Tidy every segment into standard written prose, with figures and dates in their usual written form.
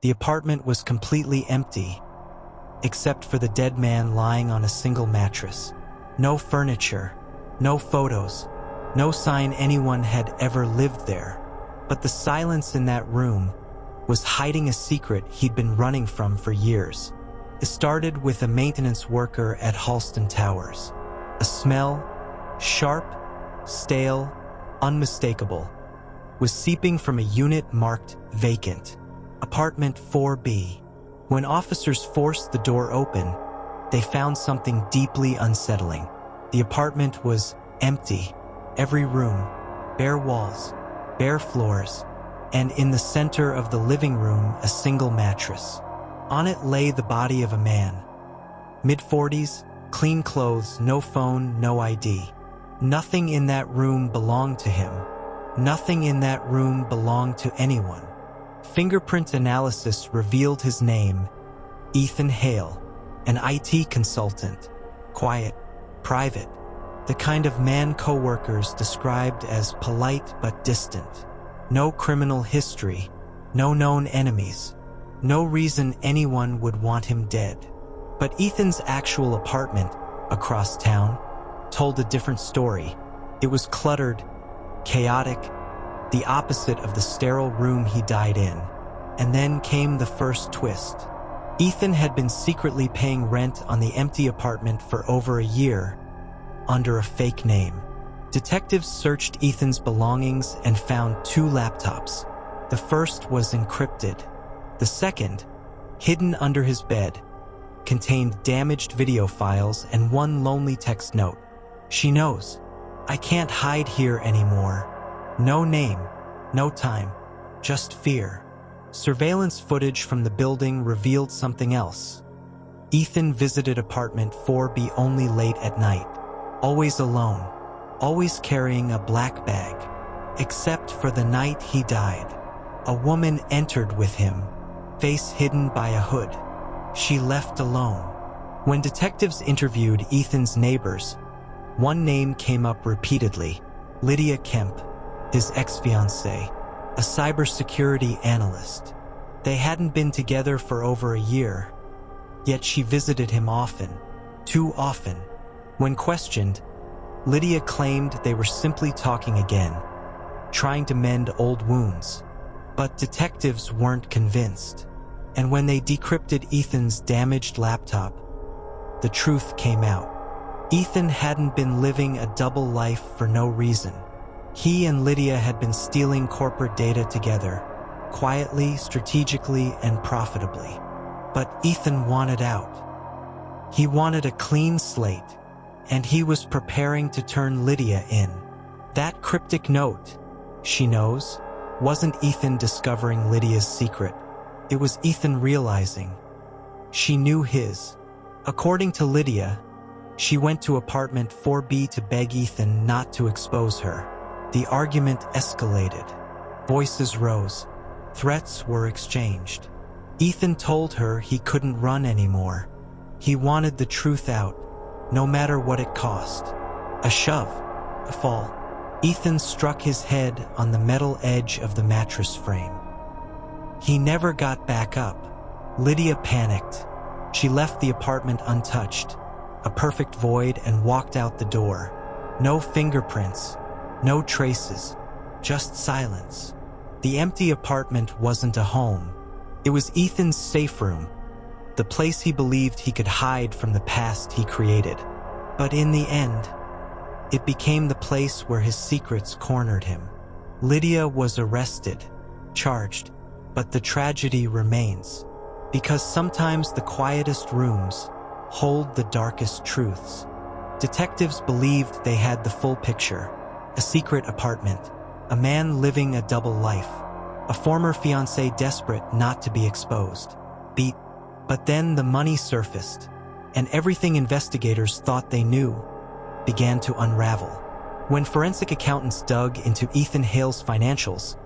The apartment was completely empty, except for the dead man lying on a single mattress. No furniture, no photos, no sign anyone had ever lived there. But the silence in that room was hiding a secret he'd been running from for years. It started with a maintenance worker at Halston Towers. A smell, sharp, stale, unmistakable, was seeping from a unit marked vacant, apartment 4B. When officers forced the door open, they found something deeply unsettling. The apartment was empty, every room, bare walls, bare floors, and in the center of the living room, a single mattress. On it lay the body of a man. Mid-40s, clean clothes, no phone, no ID. Nothing in that room belonged to him. Nothing in that room belonged to anyone. Fingerprint analysis revealed his name, Ethan Hale, an IT consultant, quiet, private, the kind of man coworkers described as polite but distant. No criminal history, no known enemies, no reason anyone would want him dead. But Ethan's actual apartment, across town, told a different story. It was cluttered, chaotic, the opposite of the sterile room he died in. And then came the first twist. Ethan had been secretly paying rent on the empty apartment for over a year, under a fake name. Detectives searched Ethan's belongings and found 2 laptops. The first was encrypted. The second, hidden under his bed, contained damaged video files and one lonely text note. "She knows. I can't hide here anymore. No name, no time, just fear." Surveillance footage from the building revealed something else. Ethan visited apartment 4B only late at night, always alone, always carrying a black bag. Except for the night he died. A woman entered with him, face hidden by a hood. She left alone. When detectives interviewed Ethan's neighbors, one name came up repeatedly: Lydia Kemp, his ex-fiancée, a cybersecurity analyst. They hadn't been together for over a year, yet she visited him often, too often. When questioned, Lydia claimed they were simply talking again, trying to mend old wounds. But detectives weren't convinced. And when they decrypted Ethan's damaged laptop, the truth came out. Ethan hadn't been living a double life for no reason. He and Lydia had been stealing corporate data together, quietly, strategically, and profitably. But Ethan wanted out. He wanted a clean slate, and he was preparing to turn Lydia in. That cryptic note, "She knows," wasn't Ethan discovering Lydia's secret. It was Ethan realizing she knew his. According to Lydia, she went to apartment 4B to beg Ethan not to expose her. The argument escalated. Voices rose. Threats were exchanged. Ethan told her he couldn't run anymore. He wanted the truth out, no matter what it cost. A shove, a fall. Ethan struck his head on the metal edge of the mattress frame. He never got back up. Lydia panicked. She left the apartment untouched, a perfect void, and walked out the door. No fingerprints, no traces, just silence. The empty apartment wasn't a home. It was Ethan's safe room, the place he believed he could hide from the past he created. But in the end, it became the place where his secrets cornered him. Lydia was arrested, charged, but the tragedy remains. Because sometimes the quietest rooms hold the darkest truths. Detectives believed they had the full picture. A secret apartment, a man living a double life, a former fiancé desperate not to be exposed. But then the money surfaced, and everything investigators thought they knew began to unravel. When forensic accountants dug into Ethan Hale's financials,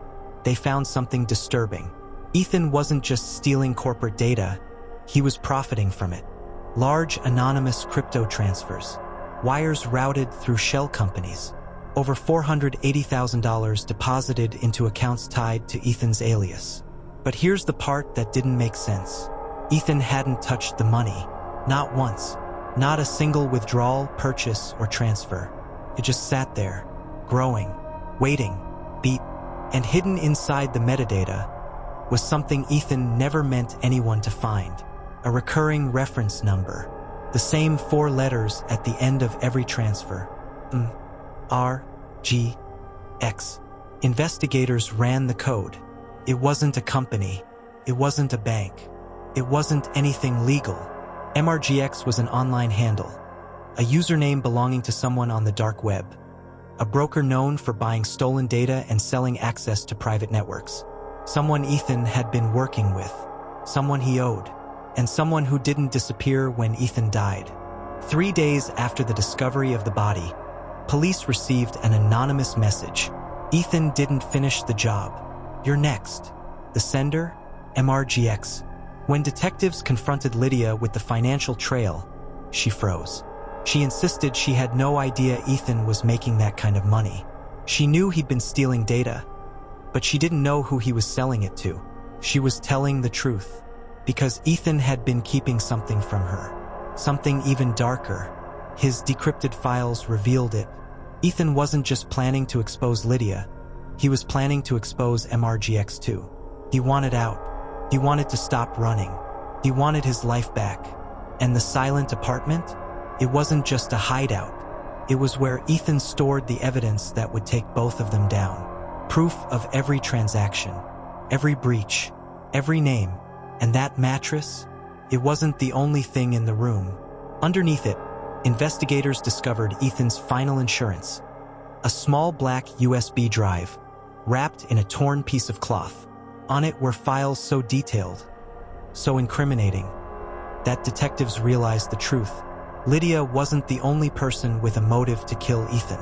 they found something disturbing. Ethan wasn't just stealing corporate data, he was profiting from it. Large anonymous crypto transfers, wires routed through shell companies, over $480,000 deposited into accounts tied to Ethan's alias. But here's the part that didn't make sense. Ethan hadn't touched the money. Not once. Not a single withdrawal, purchase, or transfer. It just sat there, growing, waiting, beat, and hidden inside the metadata was something Ethan never meant anyone to find. A recurring reference number. The same 4 letters at the end of every transfer. MRGX. Investigators ran the code. It wasn't a company. It wasn't a bank. It wasn't anything legal. MRGX was an online handle, a username belonging to someone on the dark web, a broker known for buying stolen data and selling access to private networks, someone Ethan had been working with, someone he owed, and someone who didn't disappear when Ethan died. 3 days after the discovery of the body, police received an anonymous message. Ethan didn't finish the job. You're next. The sender? MRGX. When detectives confronted Lydia with the financial trail, she froze. She insisted she had no idea Ethan was making that kind of money. She knew he'd been stealing data, but she didn't know who he was selling it to. She was telling the truth, because Ethan had been keeping something from her. Something even darker. His decrypted files revealed it. Ethan wasn't just planning to expose Lydia, he was planning to expose MRGX too. He wanted out. He wanted to stop running. He wanted his life back. And the silent apartment? It wasn't just a hideout. It was where Ethan stored the evidence that would take both of them down. Proof of every transaction, every breach, every name. And that mattress? It wasn't the only thing in the room. Underneath it, investigators discovered Ethan's final insurance. A small black USB drive, wrapped in a torn piece of cloth. On it were files so detailed, so incriminating, that detectives realized the truth. Lydia wasn't the only person with a motive to kill Ethan.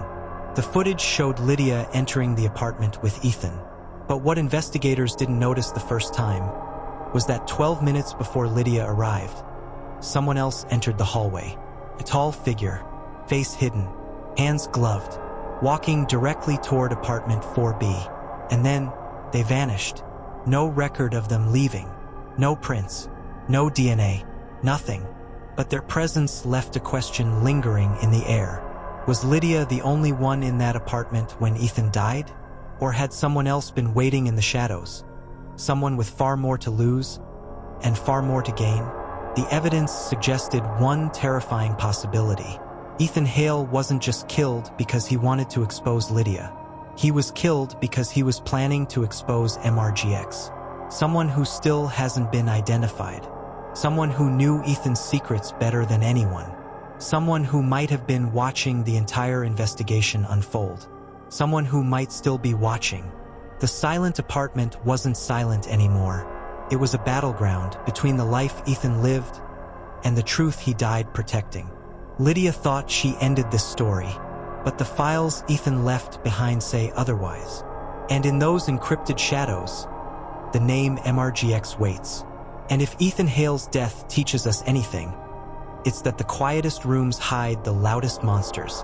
The footage showed Lydia entering the apartment with Ethan. But what investigators didn't notice the first time was that 12 minutes before Lydia arrived, someone else entered the hallway. A tall figure, face hidden, hands gloved, walking directly toward apartment 4B. And then they vanished. No record of them leaving. No prints. No DNA. Nothing. But their presence left a question lingering in the air. Was Lydia the only one in that apartment when Ethan died? Or had someone else been waiting in the shadows? Someone with far more to lose and far more to gain? The evidence suggested one terrifying possibility. Ethan Hale wasn't just killed because he wanted to expose Lydia. He was killed because he was planning to expose MRGX. Someone who still hasn't been identified. Someone who knew Ethan's secrets better than anyone. Someone who might have been watching the entire investigation unfold. Someone who might still be watching. The silent apartment wasn't silent anymore. It was a battleground between the life Ethan lived and the truth he died protecting. Lydia thought she ended this story, but the files Ethan left behind say otherwise. And in those encrypted shadows, the name MRGX waits. And if Ethan Hale's death teaches us anything, it's that the quietest rooms hide the loudest monsters.